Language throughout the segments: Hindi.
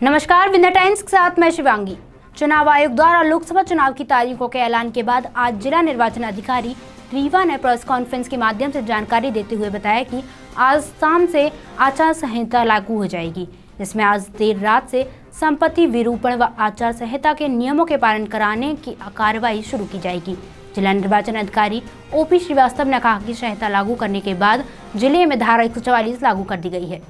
नमस्कार, विंध्य टाइम्स के साथ मैं शिवांगी। चुनाव आयोग द्वारा लोकसभा चुनाव की तारीखों के ऐलान के बाद आज जिला निर्वाचन अधिकारी रीवा ने प्रेस कॉन्फ्रेंस के माध्यम से जानकारी देते हुए बताया कि आज शाम से आचार संहिता लागू हो जाएगी, जिसमें आज देर रात से संपत्ति विरूपण व आचार संहिता के नियमों के पालन कराने की कार्रवाई शुरू की जाएगी। जिला निर्वाचन अधिकारी ओपी श्रीवास्तव ने कहा कि संहिता लागू करने के बाद जिले में धारा 144 लागू कर दी गई है।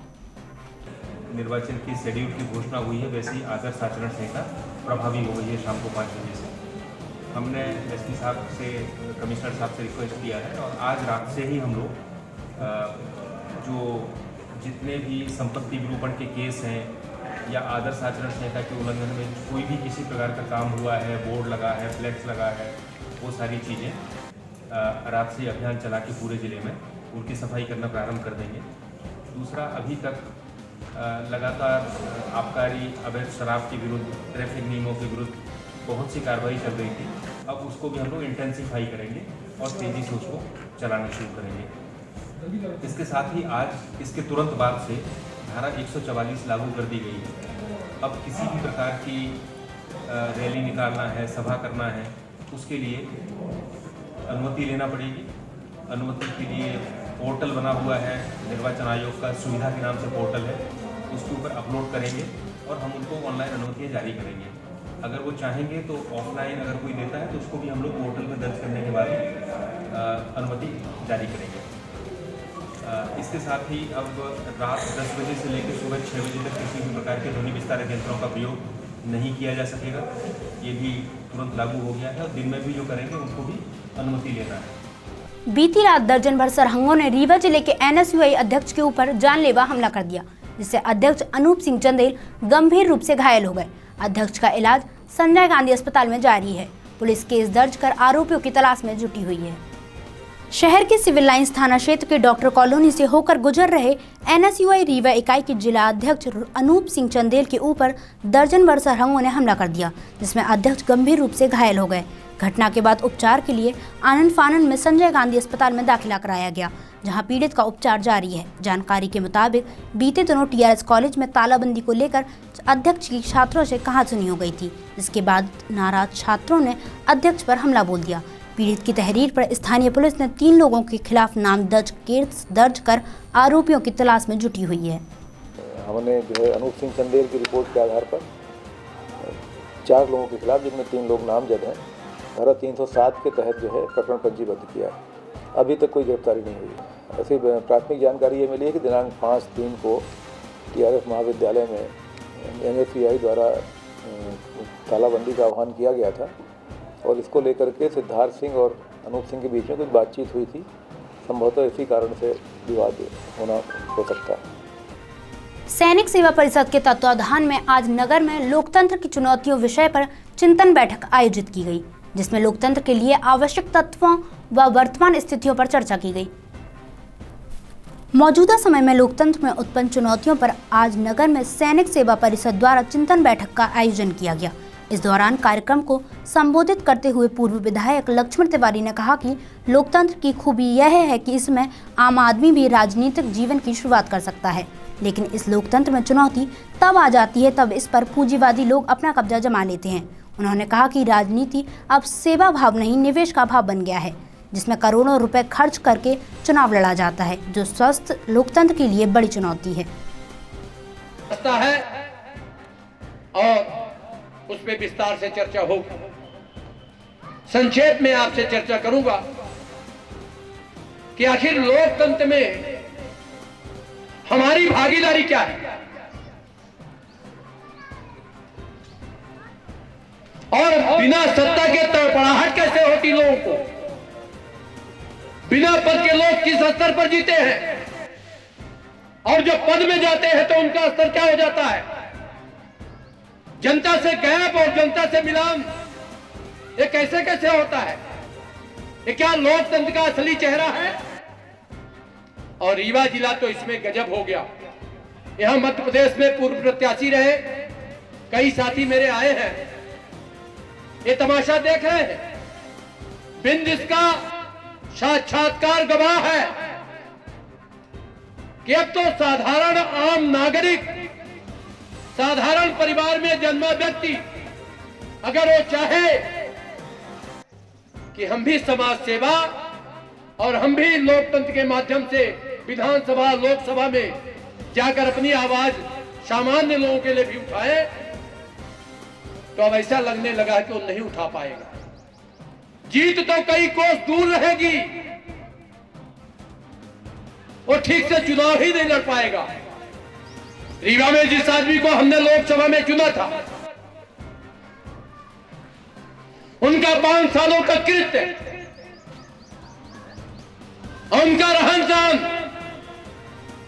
निर्वाचन की शेड्यूल की घोषणा हुई है, वैसे ही आदर्श आचरण संहिता प्रभावी हो गई है शाम को 5 बजे से। हमने एसपी साहब से, कमिश्नर साहब से रिक्वेस्ट किया है और आज रात से ही हम लोग जो जितने भी संपत्ति विरूपण के केस हैं या आदर्श आचरण संहिता के उल्लंघन में कोई भी किसी प्रकार का काम हुआ है, बोर्ड लगा है, फ्लैक्स लगा है, वो सारी चीज़ें रात से अभियान चला के पूरे ज़िले में उनकी सफाई करना प्रारंभ कर देंगे। दूसरा, अभी तक लगातार आबकारी, अवैध शराब के विरुद्ध, ट्रैफिक नियमों के विरुद्ध बहुत सी कार्रवाई चल रही थी। अब उसको भी हम लोग इंटेंसिफाई करेंगे और तेज़ी से उसको चलाना शुरू करेंगे। इसके साथ ही आज इसके तुरंत बाद से धारा 144 लागू कर दी गई है। अब किसी भी प्रकार की रैली निकालना है, सभा करना है, उसके लिए अनुमति लेना पड़ेगी। अनुमति के लिए पोर्टल बना हुआ है, निर्वाचन आयोग का सुविधा के नाम से पोर्टल है, उसके ऊपर अपलोड करेंगे और हम उनको ऑनलाइन अनुमतियाँ जारी करेंगे। अगर वो चाहेंगे तो ऑफलाइन अगर कोई देता है तो उसको भी हम लोग पोर्टल पर दर्ज करने के बाद अनुमति जारी करेंगे। इसके साथ ही अब रात 10 बजे से लेकर सुबह 6 बजे तक किसी भी प्रकार के ध्वनि विस्तारक यंत्रों का प्रयोग नहीं किया जा सकेगा। ये भी तुरंत लागू हो गया है और दिन में भी जो करेंगे उनको भी अनुमति लेना है। बीती रात दर्जन भर सरहंगों ने रीवा जिले के एनएसयूआई अध्यक्ष के ऊपर जानलेवा हमला कर दिया, जिससे अध्यक्ष अनूप सिंह चंदेल गंभीर रूप से घायल हो गए। अध्यक्ष का इलाज संजय गांधी अस्पताल में जारी है। पुलिस केस दर्ज कर आरोपियों की तलाश में जुटी हुई है। शहर के सिविल लाइंस थाना क्षेत्र के डॉक्टर कॉलोनी से होकर गुजर रहे एनएसयूआई रीवा इकाई के जिला अध्यक्ष अनूप सिंह चंदेल के ऊपर दर्जन भर सरहंगों ने हमला कर दिया, जिसमें अध्यक्ष गंभीर रूप से घायल हो गए। घटना के बाद उपचार के लिए आनंद फानन में संजय गांधी अस्पताल में दाखिला कराया गया, जहां पीड़ित का उपचार जारी है। जानकारी के मुताबिक बीते दिनों टीआरएस कॉलेज में तालाबंदी को लेकर अध्यक्ष की छात्रों से कहासुनी हो गई थी। इसके बाद नाराज छात्रों ने अध्यक्ष पर हमला बोल दिया। पीड़ित की तहरीर पर स्थानीय पुलिस ने 3 लोगों के खिलाफ नाम केस दर्ज कर आरोपियों की तलाश में जुटी हुई है। हमने जो है अनूप सिंह चंदेल की रिपोर्ट के आधार पर 4 लोगों के खिलाफ, जिनमें 3 लोग नामजद हैं, धारा 307 के तहत जो है प्रकरण पंजीबद्ध किया है। अभी तक कोई गिरफ्तारी नहीं हुई। ऐसी प्राथमिक जानकारी ये मिली है कि दिनांक 5/3 को टीआरएस महाविद्यालय में एनएसयूआई द्वारा तालाबंदी का आह्वान किया गया था और इसको लेकर के सिद्धार्थ सिंह और अनूप सिंह के बीच में कुछ बातचीत हुई थी। संभवतः इसी कारण से विवाद होना हो सकता है। सैनिक सेवा परिषद के तत्वावधान में आज नगर में लोकतंत्र की चुनौतियों विषय पर चिंतन बैठक आयोजित की गई, जिसमें लोकतंत्र के लिए आवश्यक तत्वों व वर्तमान स्थितियों पर चर्चा की गई। मौजूदा समय में लोकतंत्र में उत्पन्न चुनौतियों पर आज नगर में सैनिक सेवा परिषद द्वारा चिंतन बैठक का आयोजन किया गया। इस दौरान कार्यक्रम को संबोधित करते हुए पूर्व विधायक लक्ष्मण तिवारी ने कहा कि लोकतंत्र की खूबी यह है कि इसमें आम आदमी भी राजनीतिक जीवन की शुरुआत कर सकता है, लेकिन इस लोकतंत्र में चुनौती तब आ जाती है तब इस पर पूंजीवादी लोग अपना कब्जा जमा लेते हैं। उन्होंने कहा कि राजनीति अब सेवा भाव नहीं, निवेश का भाव बन गया है, जिसमें करोड़ों रुपए खर्च करके चुनाव लड़ा जाता है, जो स्वस्थ लोकतंत्र के लिए बड़ी चुनौती है। और उस पर विस्तार से चर्चा होगी। संक्षेप में आपसे चर्चा करूंगा कि आखिर लोकतंत्र में हमारी भागीदारी क्या है और बिना सत्ता के तड़पड़ाहट कैसे होती लोगों को। बिना पद के लोग किस स्तर पर जीते हैं और जो पद में जाते हैं तो उनका स्तर क्या हो जाता है। जनता से गैप और जनता से मिलान, ये कैसे कैसे होता है। ये क्या लोकतंत्र का असली चेहरा है। और रीवा जिला तो इसमें गजब हो गया। यहां मध्य प्रदेश में पूर्व प्रत्याशी रहे कई साथी मेरे आए हैं, ये तमाशा देख रहे हैं। बिंद इसका साक्षात्कार गवाह है कि अब तो साधारण आम नागरिक साधारण परिवार में जन्मा व्यक्ति अगर वो चाहे कि हम भी समाज सेवा और हम भी लोकतंत्र के माध्यम से विधानसभा लोकसभा में जाकर अपनी आवाज सामान्य लोगों के लिए भी उठाए, तो अब ऐसा लगने लगा कि वो नहीं उठा पाएगा। जीत तो कई कोस दूर रहेगी, वो ठीक से चुनाव ही नहीं लड़ पाएगा। रीवा में जिस आदमी को हमने लोकसभा में चुना था, उनका 5 सालों का कृत्य, उनका रहन सहन,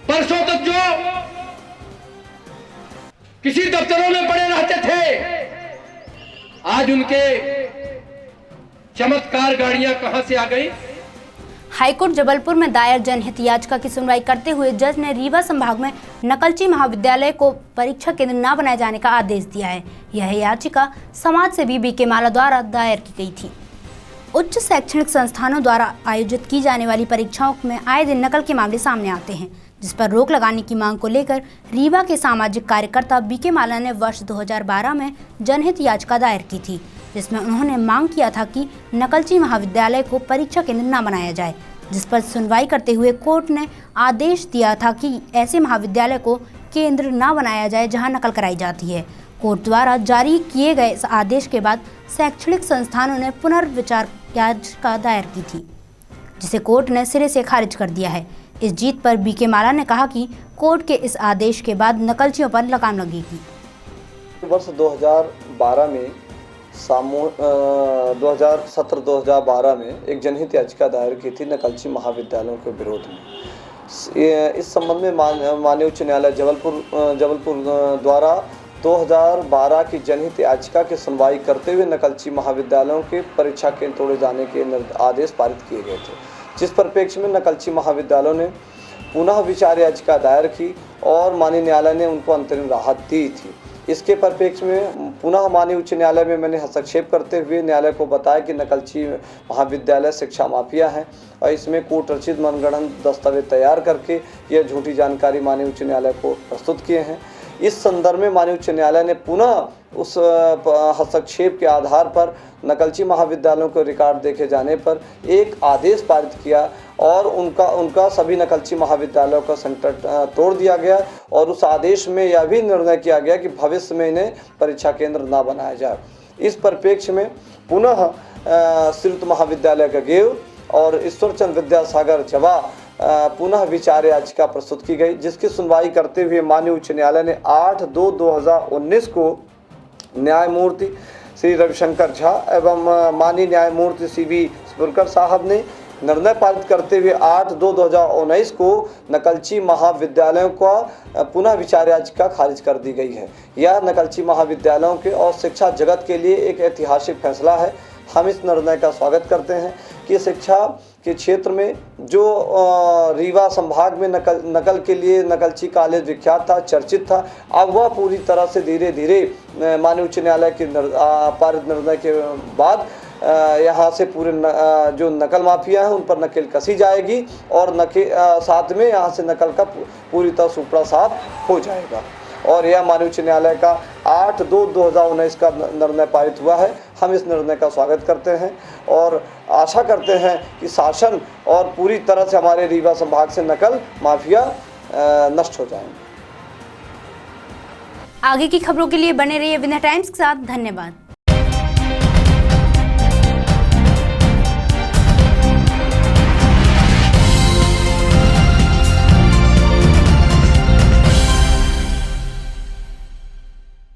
परसों तक जो किसी दफ्तरों में पड़े रहते थे, आज उनके चमत्कार गाड़ियां कहां से आ गई। हाईकोर्ट जबलपुर में दायर जनहित याचिका की सुनवाई करते हुए जज ने रीवा संभाग में नकलची महाविद्यालय को परीक्षा केंद्र न बनाए जाने का आदेश दिया है। यह याचिका समाज सेवी बीके माला द्वारा दायर की गई थी। उच्च शैक्षणिक संस्थानों द्वारा आयोजित की जाने वाली परीक्षाओं में आए दिन नकल के मामले सामने आते हैं, जिस पर रोक लगाने की मांग को लेकर रीवा के सामाजिक कार्यकर्ता बीके माला ने वर्ष 2012 में जनहित याचिका दायर की थी, जिसमें उन्होंने मांग किया था कि नकलची महाविद्यालय को परीक्षा केंद्र न बनाया जाए, जिस पर सुनवाई करते हुए कोर्ट ने आदेश दिया था कि ऐसे महाविद्यालय को केंद्र न बनाया जाए जहां नकल कराई जाती है। कोर्ट द्वारा जारी किए गए इस आदेश के बाद शैक्षणिक संस्थानों ने पुनर्विचार याचिका दायर की थी, जिसे कोर्ट ने सिरे से खारिज कर दिया है। इस जीत पर बीके माला ने कहा कि कोर्ट के इस आदेश के बाद नकलचियों पर लगाम लगेगी। वर्ष 2012 में 2017-2012 में एक जनहित याचिका दायर की थी नकलची महाविद्यालयों के विरोध में। इस संबंध में माननीय उच्च न्यायालय जबलपुर द्वारा 2012 की जनहित याचिका की सुनवाई करते हुए नकलची महाविद्यालयों के परीक्षा केंद्र तोड़े जाने के आदेश पारित किए गए थे, जिस परिप्रेक्ष्य में नकलची महाविद्यालयों ने पुनः विचार याचिका दायर की और माननीय न्यायालय ने उनको अंतरिम राहत दी थी। इसके परिप्रेक्ष्य में पुनः माननीय उच्च न्यायालय में मैंने हस्तक्षेप करते हुए न्यायालय को बताया कि नकलची महाविद्यालय शिक्षा माफिया है और इसमें कोर्ट रचित मनगढ़ंत दस्तावेज तैयार करके यह झूठी जानकारी माननीय उच्च न्यायालय को प्रस्तुत किए हैं। इस संदर्भ में माननीय उच्च न्यायालय ने पुनः उस हस्तक्षेप के आधार पर नकलची महाविद्यालयों को रिकॉर्ड देखे जाने पर एक आदेश पारित किया और उनका सभी नकलची महाविद्यालयों का सेंटर तोड़ दिया गया और उस आदेश में यह भी निर्णय किया गया कि भविष्य में इन्हें परीक्षा केंद्र न बनाया जाए। इस परिप्रेक्ष्य में पुनः श्रीयुक्त महाविद्यालय गगेव और ईश्वरचंद विद्यासागर जवा पुनः विचार याचिका प्रस्तुत की गई, जिसकी सुनवाई करते हुए माननीय उच्च न्यायालय ने 8/2/2019 को न्यायमूर्ति श्री रविशंकर झा एवं माननीय न्यायमूर्ति CB स्पुरकर साहब ने निर्णय पारित करते हुए 8/2/2019 को नकलची महाविद्यालयों का पुनः विचार याचिका खारिज कर दी गई है। यह नकलची महाविद्यालयों के और शिक्षा जगत के लिए एक ऐतिहासिक फैसला है। हम इस निर्णय का स्वागत करते हैं कि शिक्षा के क्षेत्र में जो रीवा संभाग में नकल के लिए नकलची कॉलेज विख्यात था, चर्चित था, अब वह पूरी तरह से धीरे धीरे माननीय उच्च न्यायालय के पारित निर्णय के बाद यहाँ से पूरे जो नकल माफिया हैं उन पर नकेल कसी जाएगी और साथ में यहाँ से नकल का पूरी तरह सुपड़ा साफ हो जाएगा। और यह माननीय उच्च न्यायालय का 8/2/2019 का निर्णय पारित हुआ है। हम इस निर्णय का स्वागत करते हैं और आशा करते हैं कि शासन और पूरी तरह से हमारे रीवा संभाग से नकल माफिया नष्ट हो जाएंगे। आगे की खबरों के लिए बने रहिए विंध्य टाइम्स के साथ। धन्यवाद।